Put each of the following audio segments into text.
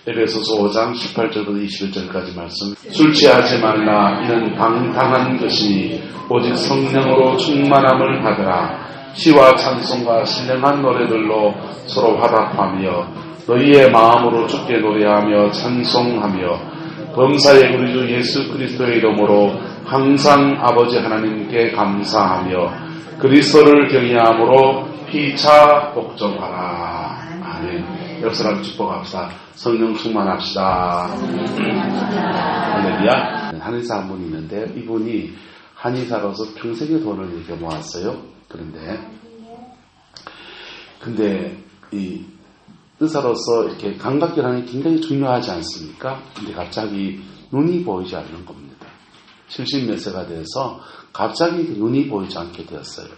에베소서 5장 18절부터 21절까지 말씀. 술 취하지 말라. 이는 방탕한 것이니 오직 성령으로 충만함을 받으라. 시와 찬송과 신령한 노래들로 서로 화답하며 너희의 마음으로 주께 노래하며 찬송하며 범사의 우리 주 예수 그리스도의 이름으로 항상 아버지 하나님께 감사하며 그리스도를 경외함으로 피차 복종하라. 아멘. 역사를 축복합시다. 성령 충만합시다. 할렐루야. 한의사 한 분이 있는데 이분이 한의사로서 평생의 돈을 이렇게 모았어요. 근데 이 의사로서 이렇게 감각기라는 게 굉장히 중요하지 않습니까? 근데 갑자기 눈이 보이지 않는 겁니다. 70몇 세가 돼서 갑자기 눈이 보이지 않게 되었어요.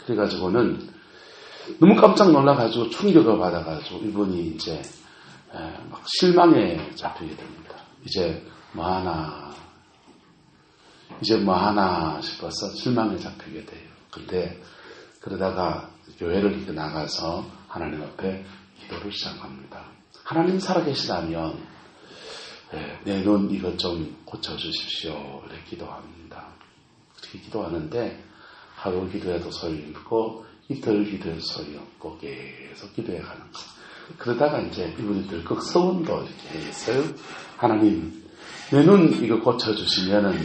그래가지고는 너무 깜짝 놀라가지고 충격을 받아가지고 이분이 이제 막 실망에 잡히게 됩니다. 이제 뭐 하나 싶어서 실망에 잡히게 돼요. 근데 그러다가 교회를 이렇게 나가서 하나님 앞에 기도를 시작합니다. 하나님 살아계시다면 내 눈 이것 좀 고쳐주십시오. 이렇게 기도합니다. 그렇게 기도하는데 하루 기도해도 소용없고 이틀 기도해도 소용없고 계속 기도해 가는 거예요. 그러다가 이제 이분이 들컥 서원도 이렇게 했어요. 하나님 내 눈 이거 고쳐주시면은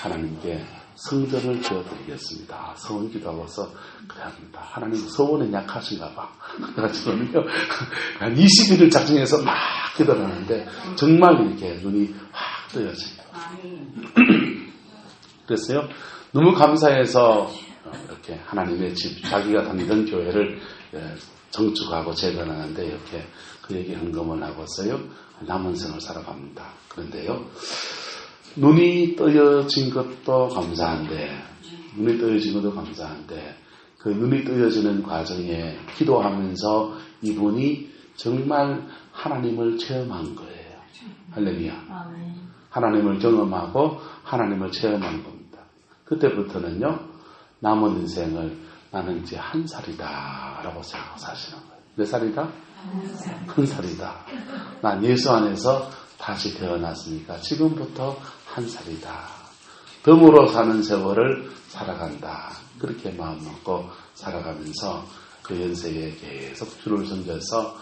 하나님께 성전을 지어드리겠습니다. 서원 기도하고서 그래 합니다. 하나님 서원에 약하신가 봐. 그래가지고는요 한 20일을 작정해서 막 기도를 하는데 정말 이렇게 눈이 확 뜨여져요. 그랬어요. 너무 감사해서 이렇게 하나님의 집, 자기가 다니던 교회를 정축하고 재건하는데 이렇게 그 얘기 헌금을 하고서요 남은 생을 살아갑니다. 그런데요 눈이 떠여진 것도 감사한데 그 눈이 떠여지는 과정에 기도하면서 이분이 정말 하나님을 체험한 거예요. 할렐루야. 하나님을 경험하고 하나님을 체험한 겁니다. 그때부터는요 남은 인생을 나는 이제 한 살이다 라고 생각하고 사시는 거예요. 몇 살이다? 한 살이다. 난 예수 안에서 다시 태어났으니까 지금부터 한 살이다. 덤으로 사는 세월을 살아간다. 그렇게 마음먹고 살아가면서 그 연세에 계속 주를 섬겨서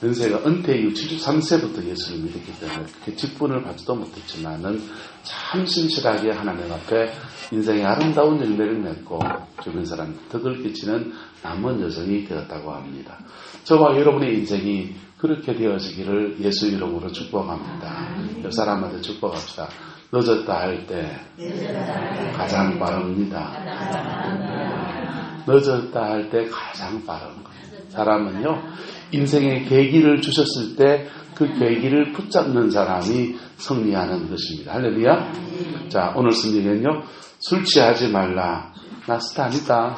연세가 은퇴 이후 73세부터 예수를 믿었기 때문에 그렇게 직분을 받지도 못했지만은 참 신실하게 하나님 앞에 인생의 아름다운 열매를 맺고 주변 사람 덕을 끼치는 남은 여정이 되었다고 합니다. 저와 여러분의 인생이 그렇게 되어지기를 예수 이름으로 축복합니다. 옆 사람한테 축복합시다. 늦었다 할 때 가장 빠릅니다. 늦었다 할 때 가장 빠른 거예요. 사람은요 인생의 계기를 주셨을 때 그 계기를 붙잡는 사람이 승리하는 것입니다. 할렐루야. 자, 오늘 성경은요 술 취하지 말라. 나 스타 아니다.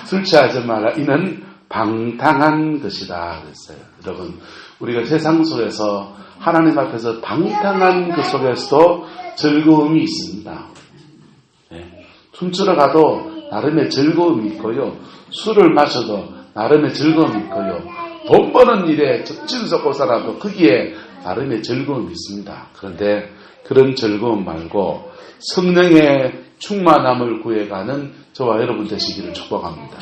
술 취하지 말라. 이는 방탕한 것이다 그랬어요. 여러분 우리가 세상 속에서 하나님 앞에서 방탕한 그 속에서도 즐거움이 있습니다. 춤추러 가도 나름의 즐거움이 있고요. 술을 마셔도 나름의 즐거움이 있고요. 돈 버는 일에 적진서 살아도 거기에 나름의 즐거움이 있습니다. 그런데 그런 즐거움 말고 성령의 충만함을 구해가는 저와 여러분 되시기를 축복합니다.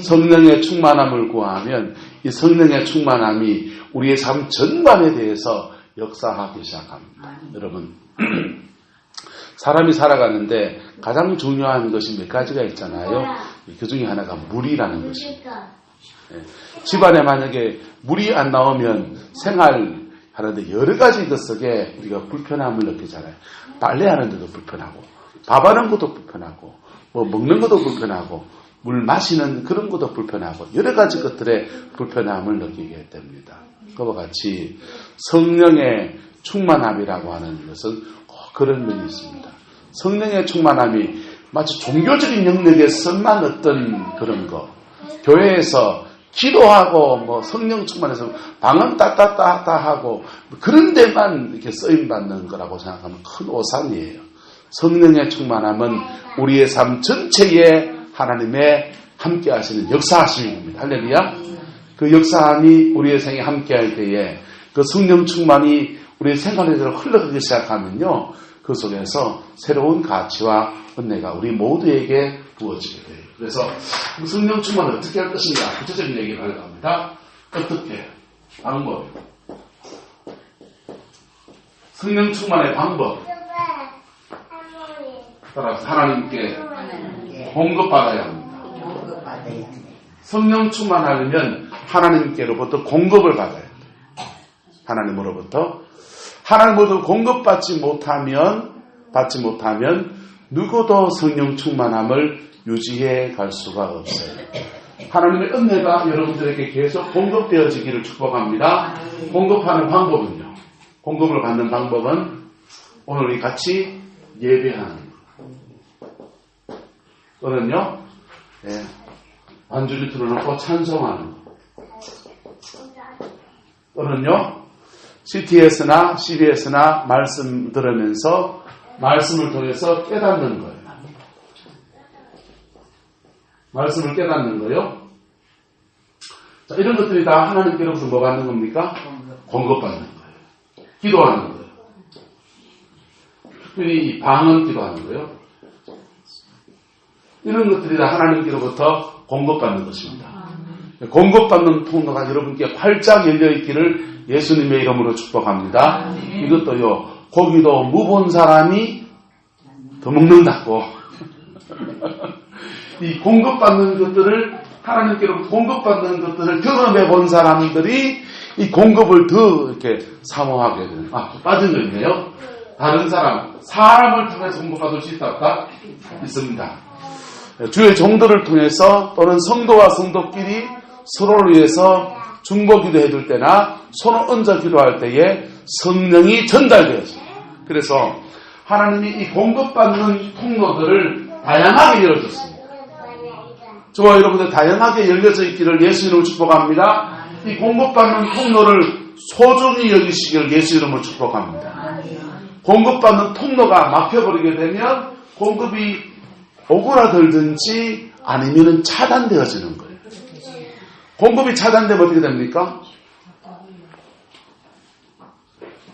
성령의 충만함을 구하면 이 성령의 충만함이 우리의 삶 전반에 대해서 역사하기 시작합니다. 여러분 사람이 살아가는데 가장 중요한 것이 몇 가지가 있잖아요. 그 중에 하나가 물이라는 것입니다. 집안에 만약에 물이 안 나오면 생활하는데 여러 가지 것 속에 우리가 불편함을 느끼잖아요. 빨래하는데도 불편하고 밥하는 것도 불편하고 뭐 먹는 것도 불편하고 물 마시는 그런 것도 불편하고 여러 가지 것들의 불편함을 느끼게 됩니다. 그와 같이 성령의 충만함이라고 하는 것은 꼭 그런 면이 있습니다. 성령의 충만함이 마치 종교적인 영역에서만 어떤 그런 거 교회에서 기도하고 뭐 성령 충만해서 방언 따따따따 하고 그런 데만 이렇게 쓰임 받는 거라고 생각하면 큰 오산이에요. 성령의 충만함은 우리의 삶 전체에 하나님의 함께 하시는 역사하시는 겁니다. 할렐루야. 그 역사함이 우리의 생에 함께할 때에 그 성령 충만이 우리의 생활에서 흘러가기 시작하면요. 그 속에서 새로운 가치와 은혜가 우리 모두에게 부어지게 돼요. 그래서 성령 충만을 어떻게 할 것인가 구체적인 얘기를 하려고 합니다. 어떻게? 방법. 성령 충만의 방법. 따라서 하나님께 공급받아야 합니다. 성령 충만하려면 하나님께로부터 공급을 받아야 돼요. 하나님으로부터 공급받지 못하면 누구도 성령 충만함을 유지해 갈 수가 없어요. 하나님의 은혜가 여러분들에게 계속 공급되어지기를 축복합니다. 공급하는 방법은요. 공급을 받는 방법은 오늘 우리 같이 예배하는 거. 또는요. 반주를 틀어놓고 찬송하는 거. 또는요. CTS나 CBS나 말씀 들으면서 말씀을 통해서 깨닫는 거예요. 말씀을 깨닫는 거요. 자, 이런 것들이 다 하나님께로부터 뭐 받는 겁니까? 공급받는 거예요. 기도하는 거예요. 특별히 방언 기도하는 거예요. 이런 것들이 다 하나님께로부터 공급받는 것입니다. 공급받는 통로가 여러분께 활짝 열려있기를 예수님의 이름으로 축복합니다. 이것도요. 고기도 무본 사람이 더 먹는다고. 이 공급받는 것들을 하나님께로부터 공급받는 것들을 경험해 본 사람들이 이 공급을 더 이렇게 사모하게 되는. 빠진 거 있네요. 다른 사람을 통해서 공급받을 수 있다 없다? 있습니다. 주의 종들을 통해서 또는 성도와 성도끼리 서로를 위해서 중보기도 해줄 때나 손을 얹어 기도할 때에 성령이 전달되어져요. 그래서 하나님이 이 공급받는 통로들을 다양하게 열어줬습니다. 저와 여러분들 다양하게 열려져 있기를 예수 이름으로 축복합니다. 이 공급받는 통로를 소중히 여기시기를 예수 이름으로 축복합니다. 공급받는 통로가 막혀버리게 되면 공급이 오그라들든지 아니면 차단되어지는 거예요. 공급이 차단되면 어떻게 됩니까?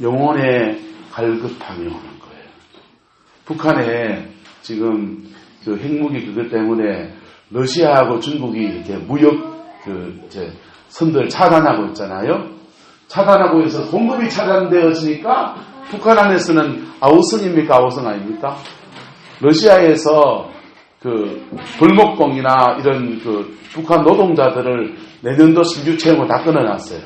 영혼의 갈급함이 오는 거예요. 북한에 지금 그 핵무기 그것 때문에 러시아하고 중국이 이렇게 무역 선들 차단하고 있잖아요. 차단하고 있어서 공급이 차단되어지니까 북한 안에서는 아우성입니까? 아우성 아닙니까? 러시아에서 그 불목공이나 이런 그 북한 노동자들을 내년도 신규 채용을 다 끊어놨어요.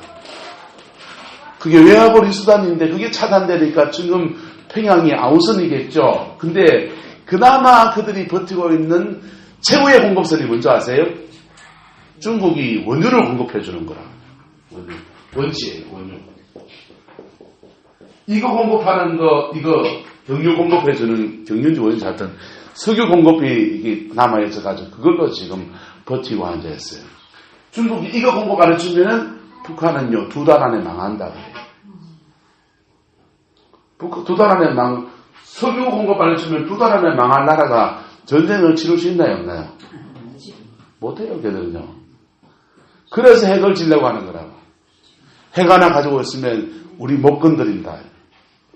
그게 외화벌이 수단인데 그게 차단되니까 지금 평양이 아우성이겠죠. 근데 그나마 그들이 버티고 있는 최후의 공급선이 뭔지 아세요? 중국이 원유를 공급해 주는 거라. 원치예요, 원유. 이거 공급하는 거, 이거 경유 공급해 주는 경유인지 원인지 하여튼 석유 공급이 이게 남아있어가지고 그걸로 지금 버티고 앉아있어요. 중국이 이거 공급 안 해주면은 북한은요, 2달 안에 망한다 그래요. 두 달 안에 석유 공급 안 해주면 2달 안에 망할 나라가 전쟁을 치를 수 있나요, 없나요? 못해요, 걔들은요. 그래서 핵을 지려고 하는 거라고. 핵 하나 가지고 있으면 우리 못 건드린다.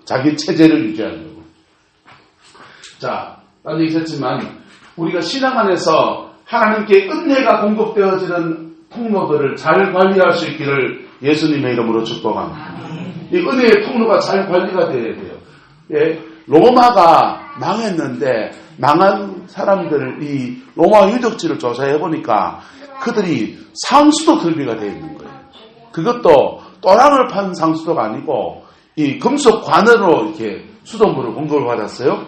자기 체제를 유지하려고. 자, 딴 얘기 했지만 우리가 신앙 안에서 하나님께 은혜가 공급되어지는 통로들을 잘 관리할 수 있기를 예수님의 이름으로 축복합니다. 이 은혜의 통로가 잘 관리가 되어야 돼요. 예, 로마가 망했는데 망한 사람들 이 로마 유적지를 조사해 보니까 그들이 상수도 설비가 되어 있는 거예요. 그것도 또랑을 판 상수도가 아니고 이 금속 관으로 이렇게 수돗물을 공급을 받았어요.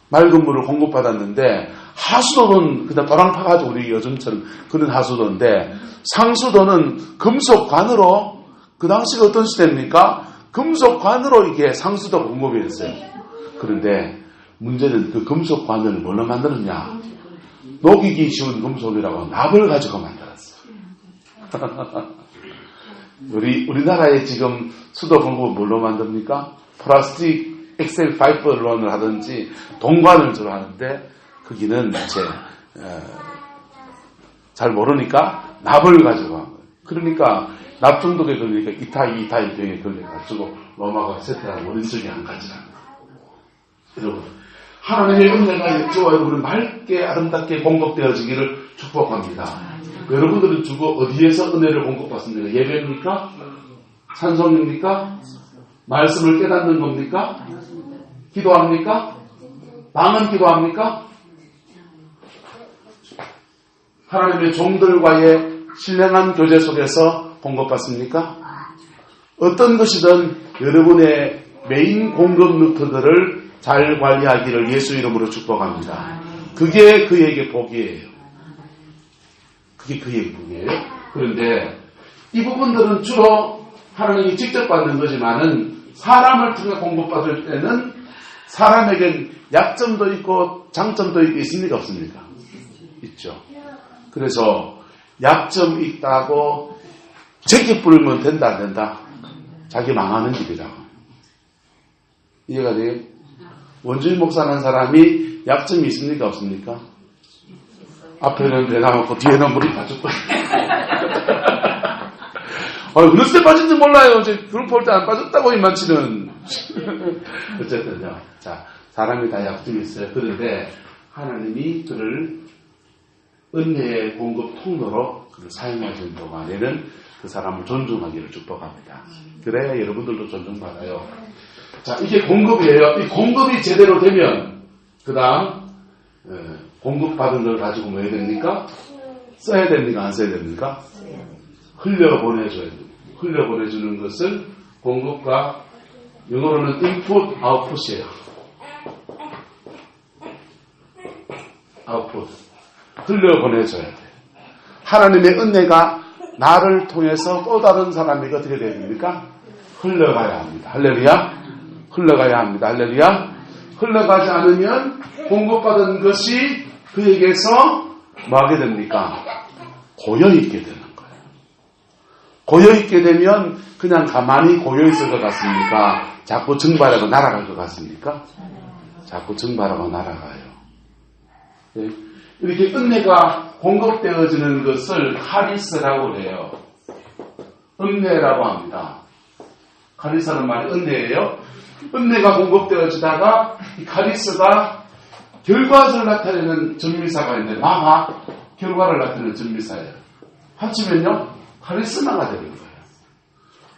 맑은 물을 공급받았는데 하수도는 그냥 또랑 파가지고 우리 요즘처럼 그런 하수도인데 상수도는 금속 관으로 그 당시가 어떤 시대입니까? 금속 관으로 이게 상수도 공급이 됐어요. 그런데 문제는 그 금속 관을 뭘로 만들었냐? 녹이기 쉬운 금속이라고 납을 가지고 만들었어요. 우리나라에 지금 수도 공급을 뭘로 만듭니까? 플라스틱 엑셀 파이프론을 하든지 동관을 주로 하는데 거기는 잘 모르니까 납을 가지고 한 거예요. 그러니까 납중독에 걸리니까 이타이 병에 걸려가지고 로마가 세태한 원인 중에 한 가지라는 거예요. 여러분, 하나님의 은혜가 저와 여러분은 맑게 아름답게 공급되어지기를 축복합니다. 여러분들은 주로 어디에서 은혜를 공급받습니까? 예배입니까? 찬송입니까? 말씀을 깨닫는 겁니까? 기도합니까? 방언 기도합니까? 하나님의 종들과의 신령한 교제 속에서 공급받습니까? 어떤 것이든 여러분의 메인 공급 루트들을 잘 관리하기를 예수 이름으로 축복합니다. 그게 그에게 복이에요. 그게 그에게 복이에요. 그런데 이 부분들은 주로 하나님이 직접 받는 거지만은 사람을 통해 공급받을 때는 사람에겐 약점도 있고 장점도 있습니까? 없습니까? 있죠. 그래서 약점 있다고 제게 뿌리면 된다 안 된다? 자기 망하는 길이라고. 이해가 돼요? 원주민 목사라는 사람이 약점이 있습니까? 없습니까? 앞에는 내놔놓고 뒤에는 물이 빠졌고. 어느 때 빠진지 몰라요. 그룹 볼 때 안 빠졌다고 이만치는. 어쨌든요. 자, 사람이 다 약점이 있어요. 그런데 하나님이 그를 은혜의 공급 통로로 그를 사용하시는 동안에는 그 사람을 존중하기를 축복합니다. 그래야 여러분들도 존중받아요. 자, 이게 공급이에요. 이 공급이 제대로 되면 그 다음 공급받은 걸 가지고 뭐 해야 됩니까? 써야 됩니까? 안 써야 됩니까? 흘려보내줘야 됩니다. 흘려보내주는 것을 공급과 영어로는 input, output이에요. output. 흘려보내줘야 돼요. 하나님의 은혜가 나를 통해서 또 다른 사람에게 어떻게 돼야 됩니까? 흘러가야 합니다. 할렐루야. 흘러가야 합니다. 할렐루야. 흘러가지 않으면 공급받은 것이 그에게서 뭐 하게 됩니까? 고여있게 되는 거예요. 고여있게 되면 그냥 가만히 고여있을 것 같습니까? 자꾸 증발하고 날아갈 것 같습니까? 자꾸 증발하고 날아가요. 네. 이렇게 은혜가 공급되어지는 것을 카리스라고 해요. 은혜라고 합니다. 카리스라는 말이 은혜예요. 은혜가 공급되어지다가 이 카리스가 결과를 나타내는 전미사가 있는데 마가 결과를 나타내는 전미사예요. 합치면요 카리스마가 되는 거예요.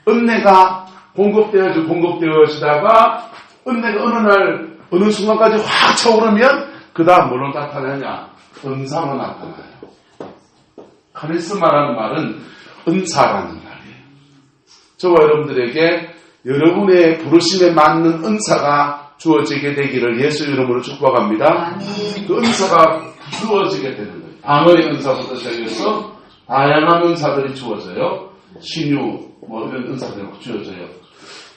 은혜가 공급되어지다가 은혜가 어느 날 어느 순간까지 확 차오르면 그 다음 뭘로 나타나냐? 은사로 나타나요. 카리스마라는 말은 은사라는 말이에요. 저와 여러분들에게 여러분의 부르심에 맞는 은사가 주어지게 되기를 예수 이름으로 축복합니다. 그 은사가 주어지게 되는 거예요. 방언의 은사부터 시작해서 다양한 은사들이 주어져요. 신유 뭐 이런 은사들이 주어져요.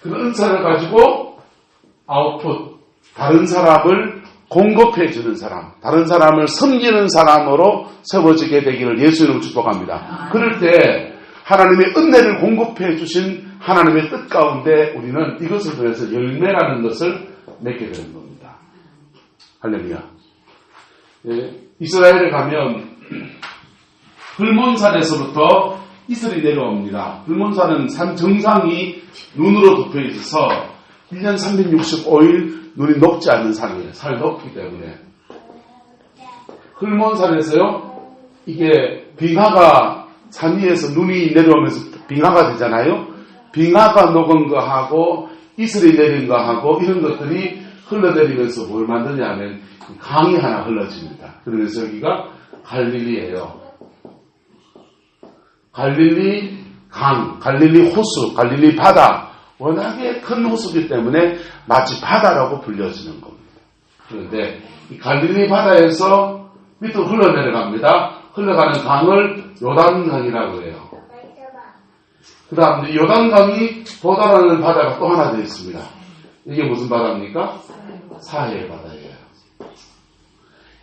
그 은사를 가지고 아웃풋 다른 사람을 공급해주는 사람, 다른 사람을 섬기는 사람으로 세워지게 되기를 예수 이름으로 축복합니다. 그럴 때 하나님의 은혜를 공급해 주신 하나님의 뜻 가운데 우리는 이것을 통해서 열매라는 것을 맺게 되는 겁니다. 할렐루야. 예, 이스라엘에 가면 불몬산에서부터 이슬이 내려옵니다. 불몬산은 산 정상이 눈으로 덮여 있어서 1년 365일 눈이 녹지 않는 산이에요. 살이 녹기 때문에. 불몬산에서요, 이게 빙하가 산 위에서 눈이 내려오면서 빙하가 되잖아요. 빙하가 녹은 거하고 이슬이 내린 거하고 이런 것들이 흘러내리면서 뭘 만드냐면 강이 하나 흘러집니다. 그러면서 여기가 갈릴리예요. 갈릴리 강, 갈릴리 호수, 갈릴리 바다. 워낙에 큰 호수기 때문에 마치 바다라고 불려지는 겁니다. 그런데 이 갈릴리 바다에서 밑으로 흘러내려갑니다. 흘러가는 강을 요단강이라고 해요. 그 다음 요단강이 도달하는 바다가 또 하나 되어 있습니다. 이게 무슨 바다입니까? 사해 바다예요.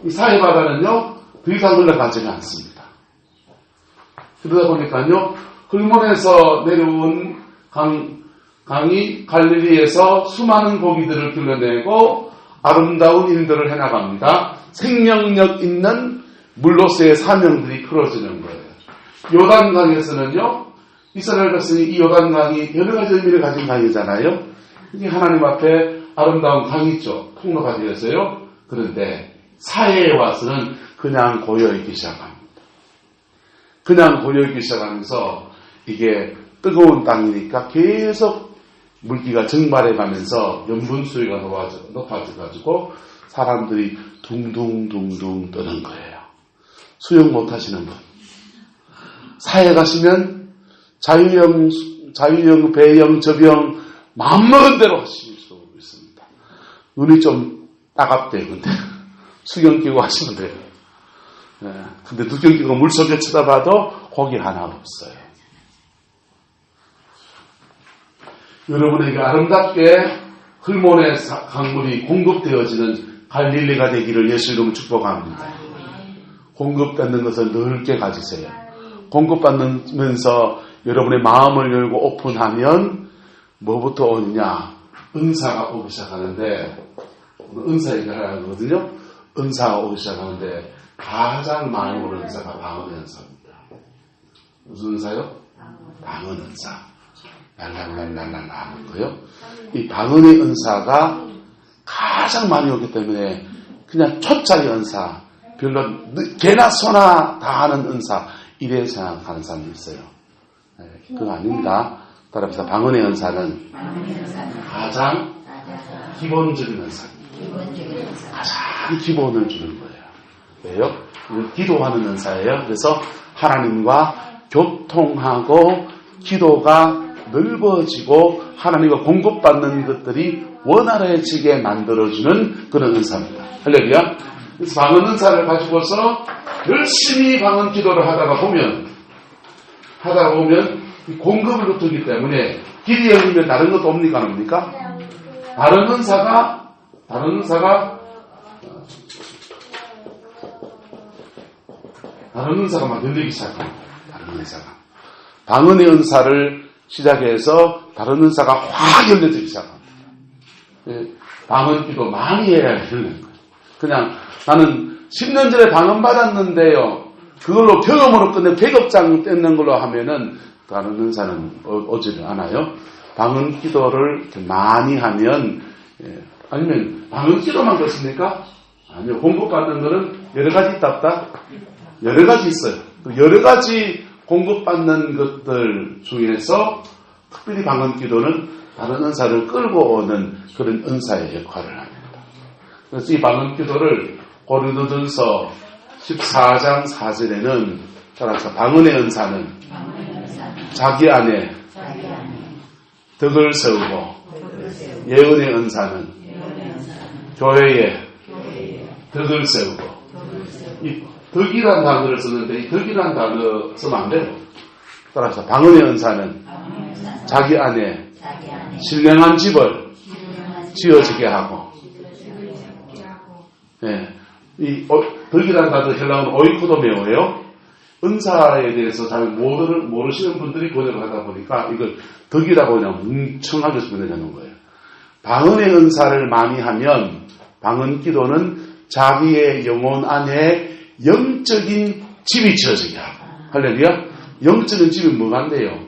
이 사해 바다는요, 더 이상 흘러가지가 않습니다. 그러다 보니까요, hul몬에서 내려온 강이 갈릴리에서 수많은 고기들을 길러내고 아름다운 일들을 해나갑니다. 생명력 있는 물로서의 사명들이 풀어지는 거예요. 요단강에서는요, 이스라엘 백성이 이 요단강이 여러 가지 의미를 가진 강이잖아요. 이게 하나님 앞에 아름다운 강이죠. 통로가 되었어요. 그런데 사해에 와서는 그냥 고여있기 시작합니다. 그냥 고여있기 시작하면서 이게 뜨거운 땅이니까 계속 물기가 증발해가면서 염분 수위가 높아져가지고 사람들이 둥둥둥둥 뜨는 거예요. 수영 못하시는 분. 사해 가시면 자유형, 배영, 접영 마음먹은 대로 하실 수 있습니다. 눈이 좀 따갑대요. 근데 수경 끼고 하시면 돼요. 네. 근데 누경 끼고 물속에 쳐다봐도 고기 하나 없어요. 여러분에게 아름답게 흘몬의 강물이 공급되어지는 갈릴리가 되기를 예수 이름으로 축복합니다. 공급받는 것을 넓게 가지세요. 공급받으면서 여러분의 마음을 열고 오픈하면 뭐부터 오느냐? 은사가 오기 시작하는데, 은사 얘기를 하거든요. 은사가 오기 시작하는데 가장 많이 오는 은사가 방언의 은사입니다. 무슨 은사요? 방언 은사. 랄랄랄랄랄 하는 거요. 이 방언의 은사가 가장 많이 오기 때문에 그냥 초짜리 은사, 별로 개나 소나 다 하는 은사, 이래 생각하는 사람이 있어요. 네, 그거 아닙니다. 따라서 방언의 은사는 가장 기본적인 은사입니다. 가장 기본을 주는 거예요. 왜요? 기도하는 은사예요. 그래서 하나님과 교통하고 기도가 넓어지고 하나님과 공급받는 것들이 원활해지게 만들어주는 그런 은사입니다. 할렐루야. 그래서 방언 은사를 가지고서 열심히 방언 기도를 하다가 보면 공급을 놓기 때문에 길이 열리면 다른 것도 옵니까? 안 옵니까? 다른 은사가 막 열리기 시작합니다. 다른 은사가. 방언의 은사를 시작해서 다른 은사가 확 열려지기 시작합니다. 방언 기도 많이 해야 열리는 거예요. 그냥 나는 10년 전에 방언 받았는데요. 그걸로 경험으로 끝내 계급장 떼는 걸로 하면은 다른 은사는 오지를 않아요. 방언 기도를 이렇게 많이 하면, 아니면 방언 기도만 그렇습니까? 아니요. 공급받는 거는 여러 가지 있다 없다? 여러 가지 있어요. 여러 가지 공급받는 것들 중에서 특별히 방언 기도는 다른 은사를 끌고 오는 그런 은사의 역할을 합니다. 그래서 이 방언 기도를 고린도전서 14장 4절에는 따라서 방언의 은사는 자기 안에 덕을 세우고 예언의 은사는 교회에 덕을 세우고, 이 덕이란 단어를 쓰는데 이 덕이란 단어 쓰면 안 돼요. 따라서 방언의 은사는 자기 안에 신령한 집을 지어지게 하고, 예, 이 덕이란 단어 헬라어는 오이코도메오예요. 은사에 대해서 잘 모르시는 분들이 번역을 하다 보니까 이걸 덕이라고 그냥 뭉청하게 번역하는 거예요. 방언의 은사를 많이 하면 방언 기도는 자기의 영혼 안에 영적인 집이 지어지게 하고, 할렐루야. 영적인 집이 뭐가 안 돼요?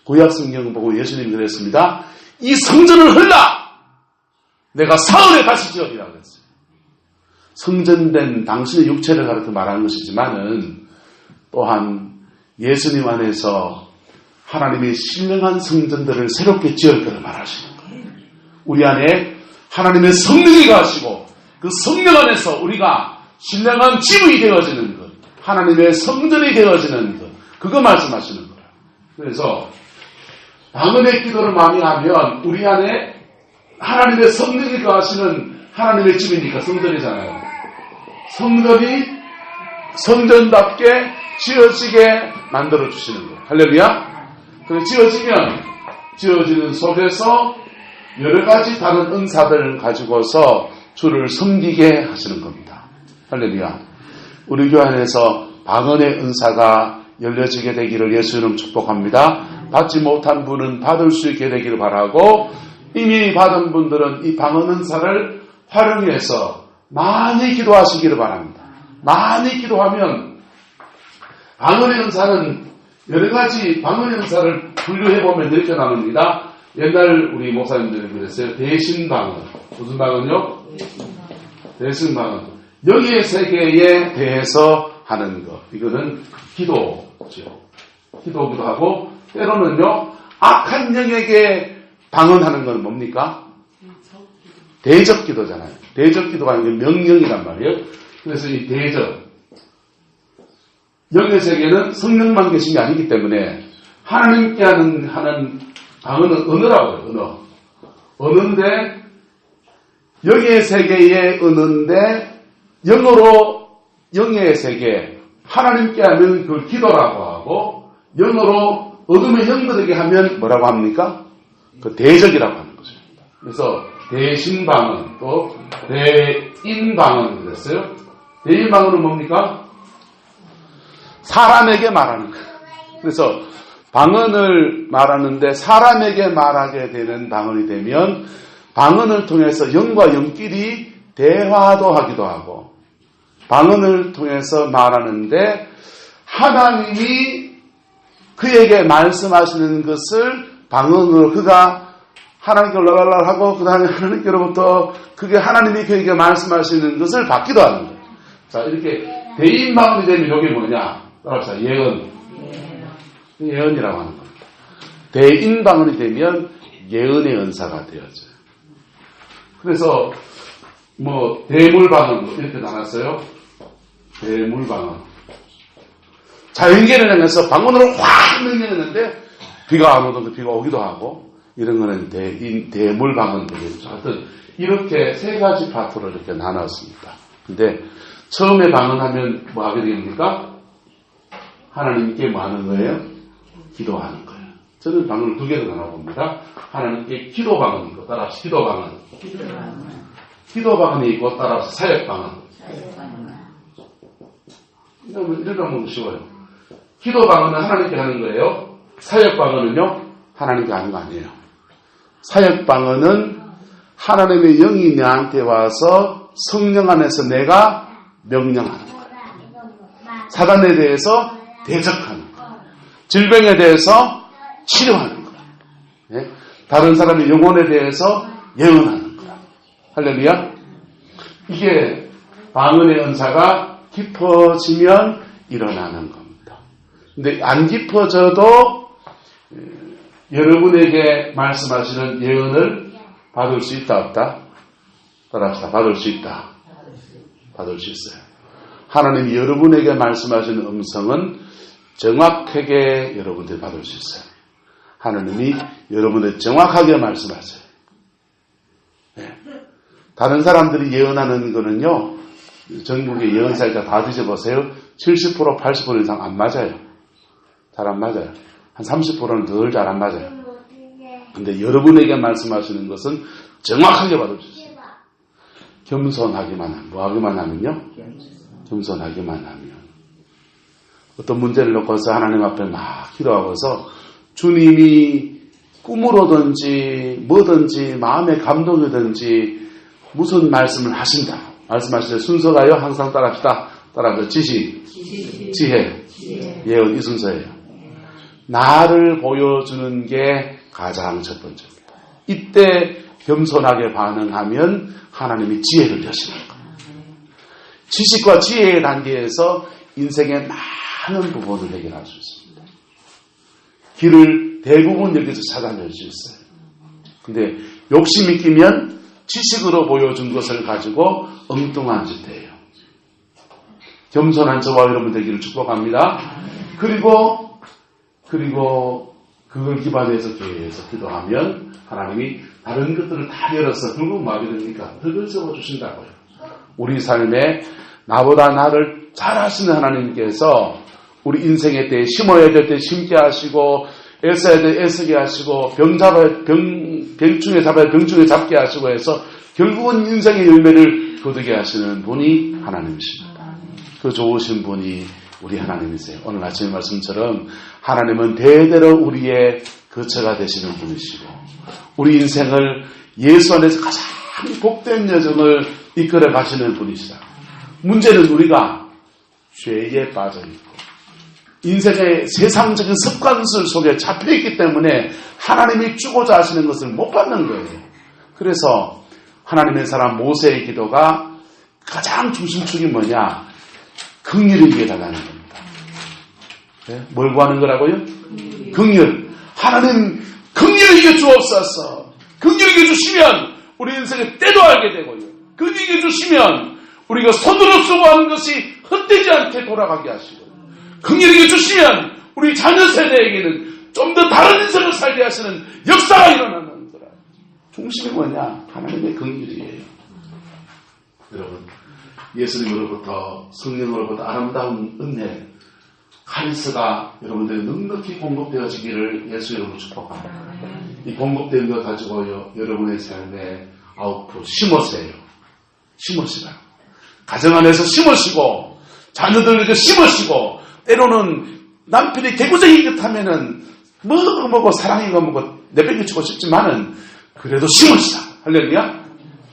구약 성경 보고 예수님이 그랬습니다. 이 성전을 헐라! 내가 사흘에 다시 지으리라고 그랬어요. 성전된 당신의 육체를 가르쳐 말하는 것이지만은 또한 예수님 안에서 하나님의 신령한 성전들을 새롭게 지을 것을 말하시는 거예요. 우리 안에 하나님의 성령이 가시고 그 성령 안에서 우리가 신령한 집이 되어지는 것, 하나님의 성전이 되어지는 것, 그거 말씀하시는 거예요. 그래서 방언의 기도를 많이 하면 우리 안에 하나님의 성령이 거하시는 하나님의 집이니까 성전이잖아요. 성전이 성전답게 지어지게 만들어주시는 거예요. 할렐루야. 그래서 지어지는 속에서 여러 가지 다른 은사들을 가지고서 주를 섬기게 하시는 겁니다. 할렐루야. 우리 교회 안에서 방언의 은사가 열려지게 되기를 예수 이름 축복합니다. 받지 못한 분은 받을 수 있게 되기를 바라고, 이미 받은 분들은 이 방언 은사를 활용해서 많이 기도하시기를 바랍니다. 많이 기도하면 방언의 은사는 여러 가지 방언연사를 분류해보면 이렇게 나눕니다. 옛날 우리 목사님들이 그랬어요. 대신방언. 무슨 방언요? 대신방언. 영의 세계에 대해서 하는 것. 이거는 기도죠. 기도기도 하고, 때로는요, 악한 영에게 방언하는 건 뭡니까? 대적기도잖아요. 대적기도가 아니고 명령이란 말이에요. 그래서 이 대적. 영의 세계는 성령만 계신 게 아니기 때문에 하나님께 하는 방언은 언어라고 해요. 언어인데 영의 세계의 언어인데 영어로 영의 세계 하나님께 하면 그걸 기도라고 하고 영어로 어둠의 영들에게 하면 뭐라고 합니까? 그 대적이라고 하는 거죠. 그래서 대신방언 또 대인방언 그랬어요. 대인방언은 뭡니까? 사람에게 말하는 거예요. 그래서 방언을 말하는데 사람에게 말하게 되는 방언이 되면 방언을 통해서 영과 영끼리 대화도 하기도 하고 방언을 통해서 말하는데 하나님이 그에게 말씀하시는 것을 방언으로 그가 하나님께 랄랄랄 하고 그 다음에 하나님께로부터 그게 하나님이 그에게 말씀하시는 것을 받기도 하는 거예요. 자, 이렇게 대인방언이 되면 이게 뭐냐? 따라합시다. 예언이라고 하는 겁니다. 대인방언이 되면 예언의 은사가 되어져요. 그래서 대물방언 이렇게 나눴어요. 대물방언. 자연계를 향해서 방언으로 확 명령했는데 비가 안 오던 비가 오기도 하고 이런 거는 대물방언 되겠죠. 하여튼 이렇게 세 가지 파트로 이렇게 나눴습니다. 근데 처음에 방언하면 뭐 하게 됩니까? 하나님께 뭐 하는 거예요? 기도하는 거예요. 저는 방언을 두 개로 나눠봅니다. 하나님께 기도방언이 있고 따라서 기도방언. 기도방언이 있고 따라서 사역방언. 이러면 쉬워요. 기도방언은 하나님께 하는 거예요. 사역방언은요? 하나님께 하는 거 아니에요. 사역방언은 하나님의 영이 내한테 와서 성령 안에서 내가 명령하는 거예요. 사단에 대해서 대적하는 거예요. 질병에 대해서 치료하는 거예요. 네? 다른 사람의 영혼에 대해서 예언하는 거예요. 할렐루야. 이게 방언의 은사가 깊어지면 일어나는 겁니다. 근데 안 깊어져도 여러분에게 말씀하시는 예언을 받을 수 있다 없다? 따라합시다. 받을 수 있다. 받을 수 있어요. 하나님이 여러분에게 말씀하시는 음성은 정확하게 여러분들이 받을 수 있어요. 하나님이 여러분에게 정확하게 말씀하세요. 네. 다른 사람들이 예언하는 거는요, 전국의 예언사이다 다 뒤져보세요. 70%, 80% 이상 안 맞아요. 잘 안 맞아요. 한 30%는 늘 잘 안 맞아요. 근데 여러분에게 말씀하시는 것은 정확하게 받을 수 있어요. 겸손하기만 하면, 뭐 하기만 하면요? 겸손하기만 하면. 어떤 문제를 놓고서 하나님 앞에 막 기도하고서 주님이 꿈으로든지 뭐든지 마음의 감동이든지 무슨 말씀을 하신다. 말씀하실 때 순서가요. 항상 따라합시다. 따라서 지식, 지혜, 예언 이 순서예요. 나를 보여주는 게 가장 첫 번째입니다. 이때 겸손하게 반응하면 하나님이 지혜를 여시는 거예요. 지식과 지혜의 단계에서 인생의 많은 부분을 해결할 수 있습니다. 길을 대부분 여기서 찾아낼 수 있어요. 근데 욕심이 끼면 지식으로 보여준 것을 가지고 엉뚱한 짓 해요. 겸손한 저와 여러분 되기를 축복합니다. 그리고 그걸 기반해서 교회에서 기도하면 하나님이 다른 것들을 다 열어서 결국 뭐하게 됩니까? 덕을 세워주신다고요. 우리 삶에 나보다 나를 잘 하시는 하나님께서 우리 인생의 때에 심어야 될 때 심게 하시고 애써야 될 때 애쓰게 하시고 병중에 잡아야 병중에 잡게 하시고 해서 결국은 인생의 열매를 거두게 하시는 분이 하나님이십니다. 그 좋으신 분이 우리 하나님이세요. 오늘 아침 말씀처럼 하나님은 대대로 우리의 거처가 되시는 분이시고 우리 인생을 예수 안에서 가장 복된 여정을 이끌어 가시는 분이시다. 문제는 우리가 죄에 빠져 있고 인생의 세상적인 습관들 속에 잡혀있기 때문에 하나님이 주고자 하시는 것을 못 받는 거예요. 그래서 하나님의 사람 모세의 기도가 가장 중심축이 뭐냐? 긍휼을 위해달라는 겁니다. 네? 뭘 구하는 거라고요? 긍휼. 하나님 긍휼을 이겨 주옵소서. 긍휼을 이겨 주시면 우리 인생의 때도 알게 되고요. 긍휼을 이겨 주시면 우리가 손으로 쓰고 하는 것이 헛되지 않게 돌아가게 하시고, 긍휼을 이겨 주시면 우리 자녀 세대에게는 좀 더 다른 인생을 살게 하시는 역사가 일어나는 거라. 중심이 뭐냐? 하나님의 긍휼이에요. 여러분, 예수님으로부터 성령으로부터 아름다운 은혜, 카리스가 여러분들이 넉넉히 공급되어지기를 예수 이름으로 축복합니다. 이 공급된 것 가지고요, 여러분의 삶에 아웃풋 심으세요. 심으시라. 가정 안에서 심으시고, 자녀들에게 심으시고, 때로는 남편이 개구쟁이 듯하면은 뭐고 사랑이고 뭐고 내팽개치고 싶지만은 그래도 심으시라. 할렐루야.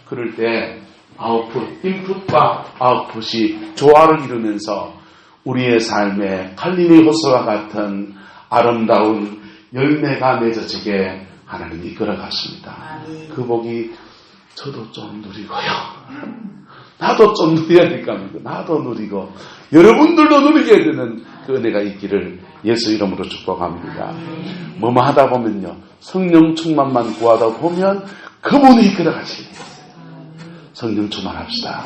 그럴 때 아웃풋, 인풋과 아웃풋이 조화를 이루면서 우리의 삶에 칼림의 호수와 같은 아름다운 열매가 맺어지게 하나님이 이끌어 가십니다. 그 복이 저도 좀 누리고요. 나도 좀 누려야 될 겁니다. 나도 누리고 여러분들도 누리게 되는 그 은혜가 있기를 예수 이름으로 축복합니다. 뭐뭐 하다 보면요, 성령 충만만 구하다 보면 그분이 이끌어 가시겠어요. 성령 충만합시다.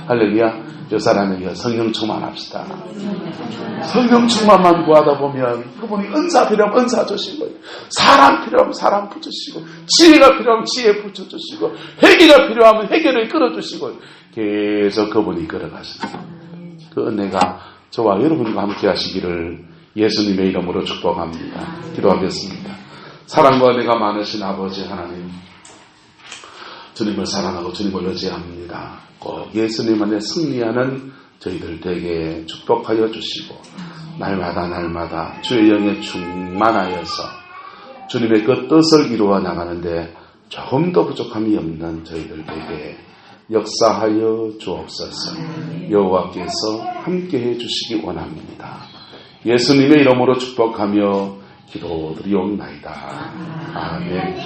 할렐루야. 몇 사람에게 성령 충만합시다. 성령 충만만 구하다 보면 그분이 은사 필요하면 은사 주시고, 사람 필요하면 사람 붙여주시고, 지혜가 필요하면 지혜 붙여주시고, 회개가 필요하면 회개를 끌어주시고, 계속 그분이 끌어가십니다. 그 은혜가 저와 여러분과 함께 하시기를 예수님의 이름으로 축복합니다. 기도하겠습니다. 사랑과 은혜가 많으신 아버지 하나님, 주님을 사랑하고 주님을 의지합니다. 꼭 예수님 안에 승리하는 저희들 되게 축복하여 주시고, 날마다 주의 영에 충만하여서 주님의 그 뜻을 이루어 나가는데 조금도 부족함이 없는 저희들 되게 역사하여 주옵소서. 여호와께서 함께해 주시기 원합니다. 예수님의 이름으로 축복하며 기도드리옵나이다. 아멘.